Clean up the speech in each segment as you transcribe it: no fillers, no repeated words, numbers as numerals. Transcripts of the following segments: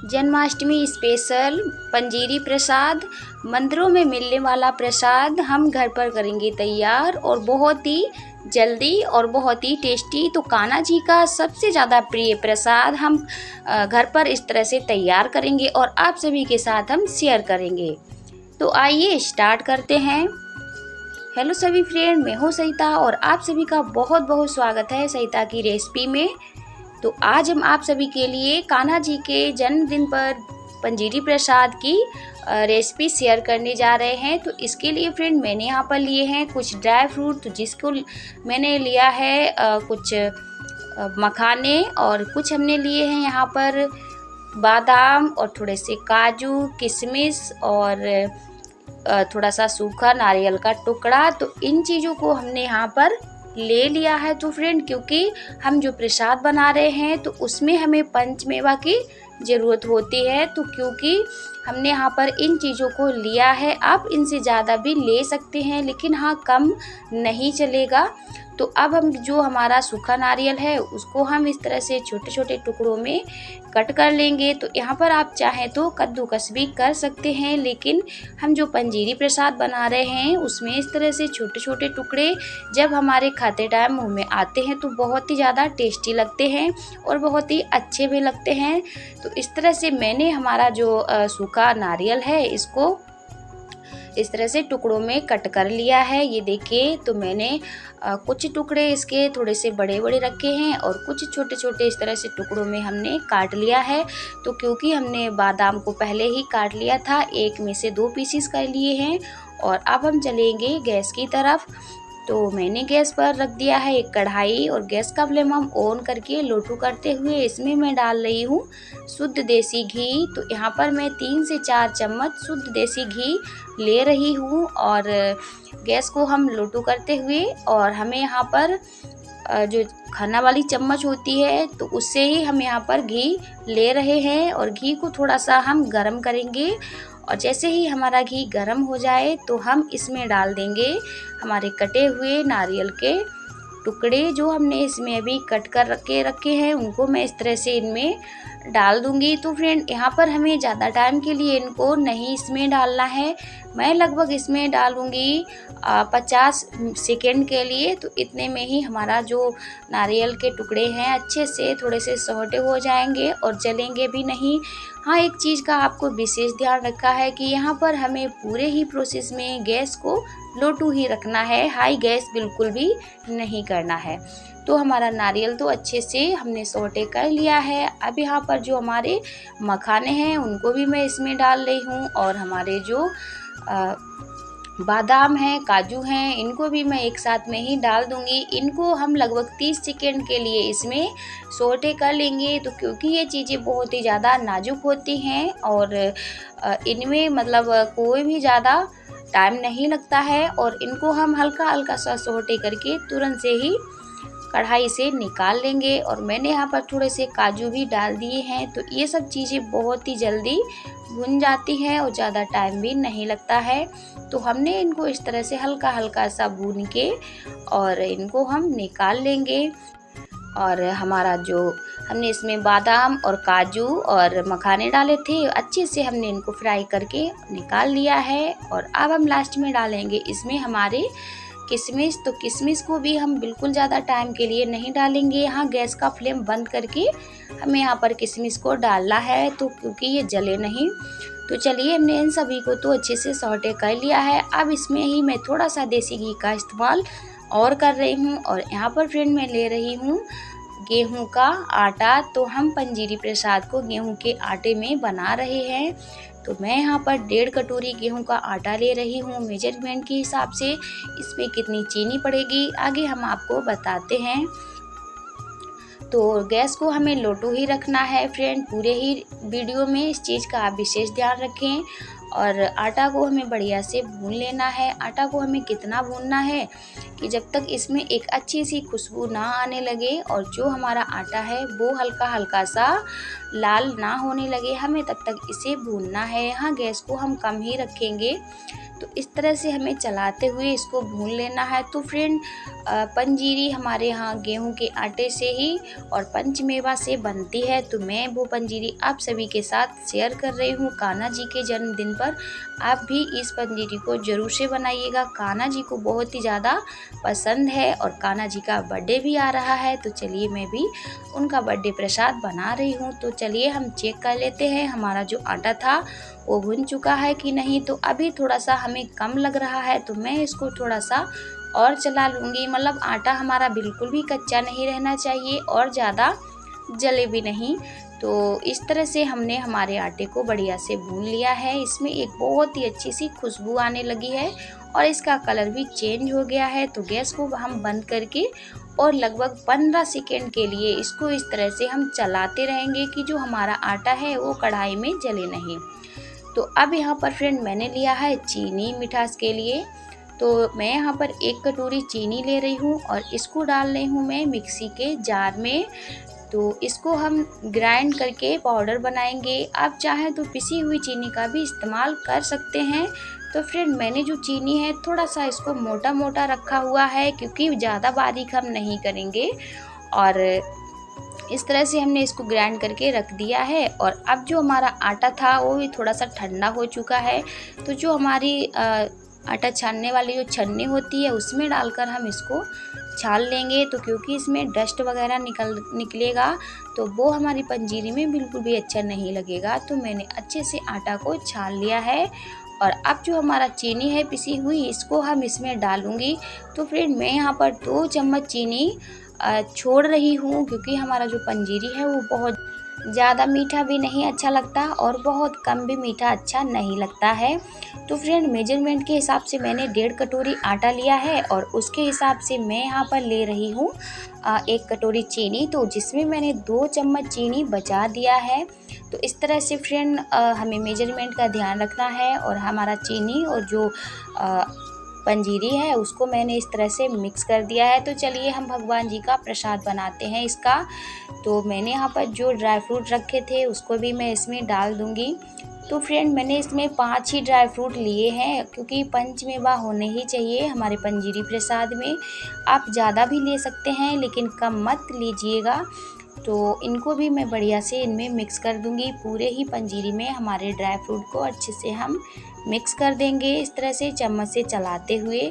Janmashtami special पंजीरी प्रसाद, मंदिरों में मिलने वाला प्रसाद हम घर पर करेंगे तैयार और बहुत ही जल्दी और बहुत ही टेस्टी। तो कान्हा जी का सबसे ज़्यादा प्रिय प्रसाद हम घर पर इस तरह से तैयार करेंगे और आप सभी के साथ हम शेयर करेंगे। तो आइए स्टार्ट करते हैं। हेलो सभी फ्रेंड, मैं हूँ सहिता और आप सभी का बहुत बहुत स्वागत है सहिता की रेसिपी में। तो आज हम आप सभी के लिए कान्हा जी के जन्मदिन पर पंजीरी प्रसाद की रेसिपी शेयर करने जा रहे हैं। तो इसके लिए फ्रेंड मैंने यहाँ पर लिए हैं कुछ ड्राई फ्रूट, तो जिसको मैंने लिया है कुछ मखाने और कुछ हमने लिए हैं यहाँ पर बादाम और थोड़े से काजू, किशमिश और थोड़ा सा सूखा नारियल का टुकड़ा। तो इन चीज़ों को हमने यहाँ पर ले लिया है। तो फ्रेंड क्योंकि हम जो प्रसाद बना रहे हैं तो उसमें हमें पंचमेवा की ज़रूरत होती है, तो क्योंकि हमने यहाँ पर इन चीज़ों को लिया है। आप इनसे ज़्यादा भी ले सकते हैं, लेकिन हाँ कम नहीं चलेगा। तो अब हम जो हमारा सूखा नारियल है उसको हम इस तरह से छोटे छोटे टुकड़ों में कट कर लेंगे। तो यहाँ पर आप चाहें तो कद्दूकस भी कर सकते हैं, लेकिन हम जो पंजीरी प्रसाद बना रहे हैं उसमें इस तरह से छोटे छोटे टुकड़े जब हमारे खाते टाइम मुंह में आते हैं तो बहुत ही ज़्यादा टेस्टी लगते हैं और बहुत ही अच्छे भी लगते हैं। तो इस तरह से मैंने हमारा जो सूखा नारियल है इसको इस तरह से टुकड़ों में कट कर लिया है। ये देखिए, तो मैंने कुछ टुकड़े इसके थोड़े से बड़े बड़े रखे हैं और कुछ छोटे छोटे इस तरह से टुकड़ों में हमने काट लिया है। तो क्योंकि हमने बादाम को पहले ही काट लिया था, एक में से 2 पीसीस कर लिए हैं। और अब हम चलेंगे गैस की तरफ। तो मैंने गैस पर रख दिया है एक कढ़ाई और गैस का फ्लेम हम ऑन करके लोटू करते हुए इसमें मैं डाल रही हूँ शुद्ध देसी घी। तो यहाँ पर मैं 3 से 4 चम्मच शुद्ध देसी घी ले रही हूँ और गैस को हम लोटू करते हुए, और हमें यहाँ पर जो खाना वाली चम्मच होती है तो उससे ही हम यहाँ पर घी ले रहे हैं और घी को थोड़ा सा हम गरम करेंगे। और जैसे ही हमारा घी गरम हो जाए तो हम इसमें डाल देंगे हमारे कटे हुए नारियल के टुकड़े जो हमने इसमें अभी कट कर रखे हैं, उनको मैं इस तरह से इनमें डाल दूंगी। तो फ्रेंड यहाँ पर हमें ज़्यादा टाइम के लिए इनको नहीं इसमें डालना है, मैं लगभग इसमें डालूंगी 50 सेकेंड के लिए। तो इतने में ही हमारा जो नारियल के टुकड़े हैं अच्छे से थोड़े से सोटे हो जाएंगे और जलेंगे भी नहीं। हाँ, एक चीज़ का आपको विशेष ध्यान रखा है कि यहाँ पर हमें पूरे ही प्रोसेस में गैस को लो टू ही रखना है, हाई गैस बिल्कुल भी नहीं करना है। तो हमारा नारियल तो अच्छे से हमने सोटे कर लिया है। अब यहाँ पर जो हमारे मखाने हैं उनको भी मैं इसमें डाल रही हूँ और हमारे जो बादाम हैं, काजू हैं, इनको भी मैं एक साथ में ही डाल दूंगी। इनको हम लगभग 30 सेकेंड के लिए इसमें सोटे कर लेंगे। तो क्योंकि ये चीज़ें बहुत ही ज़्यादा नाजुक होती हैं और इनमें मतलब कोई भी ज़्यादा टाइम नहीं लगता है और इनको हम हल्का हल्का सा सोटे करके तुरंत से ही कढ़ाई से निकाल लेंगे। और मैंने यहाँ पर थोड़े से काजू भी डाल दिए हैं। तो ये सब चीज़ें बहुत ही जल्दी भुन जाती हैं और ज़्यादा टाइम भी नहीं लगता है। तो हमने इनको इस तरह से हल्का हल्का सा भून के और इनको हम निकाल लेंगे। और हमारा जो हमने इसमें बादाम और काजू और मखाने डाले थे अच्छे से हमने इनको फ्राई करके निकाल लिया है। और अब हम लास्ट में डालेंगे इसमें हमारे किशमिश। तो किशमिश को भी हम बिल्कुल ज़्यादा टाइम के लिए नहीं डालेंगे, यहाँ गैस का फ्लेम बंद करके हमें यहाँ पर किशमिश को डालना है, तो क्योंकि ये जले नहीं। तो चलिए, हमने इन सभी को तो अच्छे से सौटे कर लिया है। अब इसमें ही मैं थोड़ा सा देसी घी का इस्तेमाल और कर रही हूँ और यहाँ पर फ्रेंड मैं ले रही हूँ गेहूं का आटा। तो हम पंजीरी प्रसाद को गेहूं के आटे में बना रहे हैं। तो मैं यहाँ पर 1.5 कटोरी गेहूं का आटा ले रही हूँ। मेजरमेंट के हिसाब से इसमें कितनी चीनी पड़ेगी आगे हम आपको बताते हैं। तो गैस को हमें लो टू ही रखना है फ्रेंड, पूरे ही वीडियो में इस चीज़ का आप विशेष ध्यान रखें। और आटा को हमें बढ़िया से भून लेना है। आटा को हमें कितना भूनना है कि जब तक इसमें एक अच्छी सी खुशबू ना आने लगे और जो हमारा आटा है वो हल्का हल्का सा लाल ना होने लगे, हमें तब तक इसे भूनना है। यहाँ गैस को हम कम ही रखेंगे। तो इस तरह से हमें चलाते हुए इसको भून लेना है। तो फ्रेंड, पंजीरी हमारे यहाँ गेहूं के आटे से ही और पंचमेवा से बनती है। तो मैं वो पंजीरी आप सभी के साथ शेयर कर रही हूँ कान्हा जी के जन्मदिन पर। आप भी इस पंजीरी को ज़रूर से बनाइएगा। कान्हा जी को बहुत ही ज़्यादा पसंद है और कान्हा जी का बर्थडे भी आ रहा है। तो चलिए मैं भी उनका बर्थडे प्रसाद बना रही हूँ। तो चलिए हम चेक कर लेते हैं हमारा जो आटा था वो भुन चुका है कि नहीं। तो अभी थोड़ा सा हमें कम लग रहा है, तो मैं इसको थोड़ा सा और चला लूँगी। मतलब आटा हमारा बिल्कुल भी कच्चा नहीं रहना चाहिए और ज़्यादा जले भी नहीं। तो इस तरह से हमने हमारे आटे को बढ़िया से भून लिया है। इसमें एक बहुत ही अच्छी सी खुशबू आने लगी है और इसका कलर भी चेंज हो गया है। तो गैस को हम बंद करके और लगभग 15 सेकेंड के लिए इसको इस तरह से हम चलाते रहेंगे कि जो हमारा आटा है वो कढ़ाई में जले नहीं। तो अब यहाँ पर फ्रेंड मैंने लिया है चीनी मिठास के लिए। तो मैं यहाँ पर 1 कटोरी चीनी ले रही हूँ और इसको डाल रही हूँ मैं मिक्सी के जार में। तो इसको हम ग्राइंड करके पाउडर बनाएंगे। आप चाहें तो पिसी हुई चीनी का भी इस्तेमाल कर सकते हैं। तो फ्रेंड, मैंने जो चीनी है थोड़ा सा इसको मोटा मोटा रखा हुआ है क्योंकि ज़्यादा बारीक हम नहीं करेंगे। और इस तरह से हमने इसको ग्राइंड करके रख दिया है। और अब जो हमारा आटा था वो भी थोड़ा सा ठंडा हो चुका है। तो जो हमारी आटा छानने वाली जो छन्नी होती है उसमें डालकर हम इसको छान लेंगे। तो क्योंकि इसमें डस्ट वगैरह निकलेगा तो वो हमारी पंजीरी में बिल्कुल भी अच्छा नहीं लगेगा। तो मैंने अच्छे से आटा को छान लिया है। और अब जो हमारा चीनी है पिसी हुई इसको हम इसमें डालूंगी। तो फ्रेंड, मैं यहाँ पर 2 चम्मच चीनी छोड़ रही हूँ क्योंकि हमारा जो पंजीरी है वो बहुत ज़्यादा मीठा भी नहीं अच्छा लगता और बहुत कम भी मीठा अच्छा नहीं लगता है। तो फ्रेंड, मेजरमेंट के हिसाब से मैंने 1.5 कटोरी आटा लिया है और उसके हिसाब से मैं यहाँ पर ले रही हूँ 1 कटोरी चीनी। तो जिसमें मैंने 2 चम्मच चीनी बचा दिया है। तो इस तरह से फ्रेंड हमें मेजरमेंट का ध्यान रखना है। और हमारा चीनी और जो पंजीरी है उसको मैंने इस तरह से मिक्स कर दिया है। तो चलिए हम भगवान जी का प्रसाद बनाते हैं इसका। तो मैंने यहाँ पर जो ड्राई फ्रूट रखे थे उसको भी मैं इसमें डाल दूँगी। तो फ्रेंड, मैंने इसमें 5 ही ड्राई फ्रूट लिए हैं क्योंकि पंचमेवा होने ही चाहिए हमारे पंजीरी प्रसाद में। आप ज़्यादा भी ले सकते हैं लेकिन कम मत लीजिएगा। तो इनको भी मैं बढ़िया से इनमें मिक्स कर दूंगी। पूरे ही पंजीरी में हमारे ड्राई फ्रूट को अच्छे से हम मिक्स कर देंगे इस तरह से चम्मच से चलाते हुए।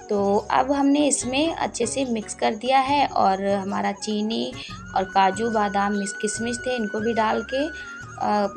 तो अब हमने इसमें अच्छे से मिक्स कर दिया है और हमारा चीनी और काजू बादाम किशमिश थे इनको भी डाल के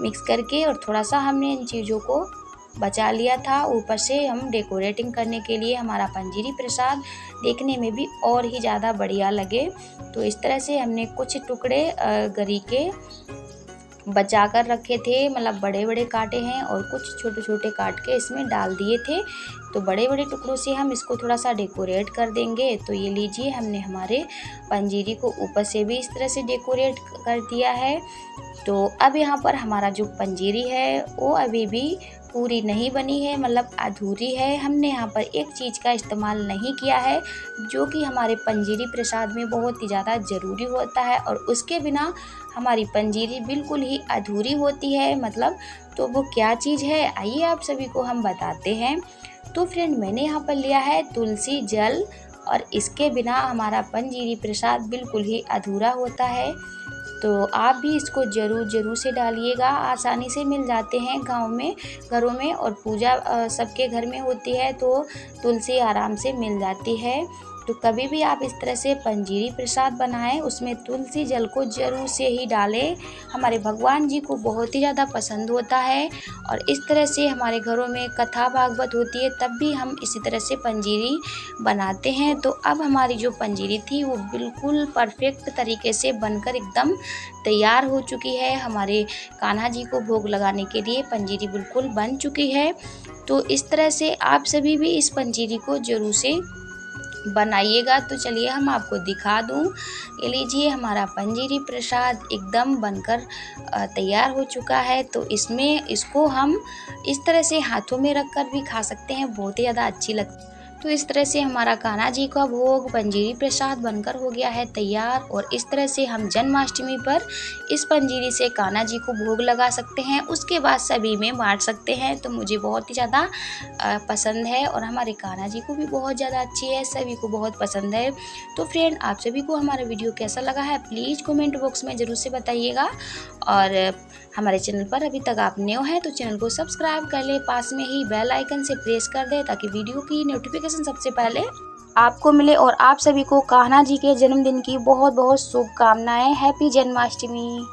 मिक्स करके और थोड़ा सा हमने इन चीज़ों को बचा लिया था ऊपर से हम डेकोरेटिंग करने के लिए, हमारा पंजीरी प्रसाद देखने में भी और ही ज़्यादा बढ़िया लगे। तो इस तरह से हमने कुछ टुकड़े गरी के बचा कर रखे थे, मतलब बड़े बड़े काटे हैं और कुछ छोटे छोटे काट के इसमें डाल दिए थे। तो बड़े बड़े टुकड़ों से हम इसको थोड़ा सा डेकोरेट कर देंगे। तो ये लीजिए, हमने हमारे पंजीरी को ऊपर से भी इस तरह से डेकोरेट कर दिया है। तो अब यहाँ पर हमारा जो पंजीरी है वो अभी भी पूरी नहीं बनी है, मतलब अधूरी है। हमने यहाँ पर एक चीज़ का इस्तेमाल नहीं किया है जो कि हमारे पंजीरी प्रसाद में बहुत ही ज़्यादा ज़रूरी होता है और उसके बिना हमारी पंजीरी बिल्कुल ही अधूरी होती है। मतलब तो वो क्या चीज़ है, आइए आप सभी को हम बताते हैं। तो फ्रेंड, मैंने यहाँ पर लिया है तुलसी जल और इसके बिना हमारा पंजीरी प्रसाद बिल्कुल ही अधूरा होता है। तो आप भी इसको ज़रूर से डालिएगा। आसानी से मिल जाते हैं गांव में, घरों में, और पूजा सबके घर में होती है तो तुलसी आराम से मिल जाती है। तो कभी भी आप इस तरह से पंजीरी प्रसाद बनाएं, उसमें तुलसी जल को ज़रूर से ही डालें। हमारे भगवान जी को बहुत ही ज़्यादा पसंद होता है। और इस तरह से हमारे घरों में कथा भागवत होती है तब भी हम इसी तरह से पंजीरी बनाते हैं। तो अब हमारी जो पंजीरी थी वो बिल्कुल परफेक्ट तरीके से बनकर एकदम तैयार हो चुकी है। हमारे कान्हा जी को भोग लगाने के लिए पंजीरी बिल्कुल बन चुकी है। तो इस तरह से आप सभी भी इस पंजीरी को ज़रूर से बनाइएगा। तो चलिए हम आपको दिखा दूँ। ये लीजिए हमारा पंजीरी प्रसाद एकदम बनकर तैयार हो चुका है। तो इसको हम इस तरह से हाथों में रख कर भी खा सकते हैं, बहुत ही ज़्यादा अच्छी लगती है। तो इस तरह से हमारा कान्हा जी का भोग पंजीरी प्रसाद बनकर हो गया है तैयार। और इस तरह से हम जन्माष्टमी पर इस पंजीरी से कान्हा जी को भोग लगा सकते हैं, उसके बाद सभी में बांट सकते हैं। तो मुझे बहुत ही ज़्यादा पसंद है और हमारे कान्हा जी को भी बहुत ज़्यादा अच्छी है, सभी को बहुत पसंद है। तो फ्रेंड, आप सभी को हमारा वीडियो कैसा लगा है प्लीज़ कमेंट बॉक्स में ज़रूर से बताइएगा। और हमारे चैनल पर अभी तक आप न्यू हैं तो चैनल को सब्सक्राइब कर ले, पास में ही बेल आइकन से प्रेस कर दे ताकि वीडियो की नोटिफिकेशन सबसे पहले आपको मिले। और आप सभी को कान्हा जी के जन्मदिन की बहुत बहुत शुभकामनाएं। हैप्पी जन्माष्टमी।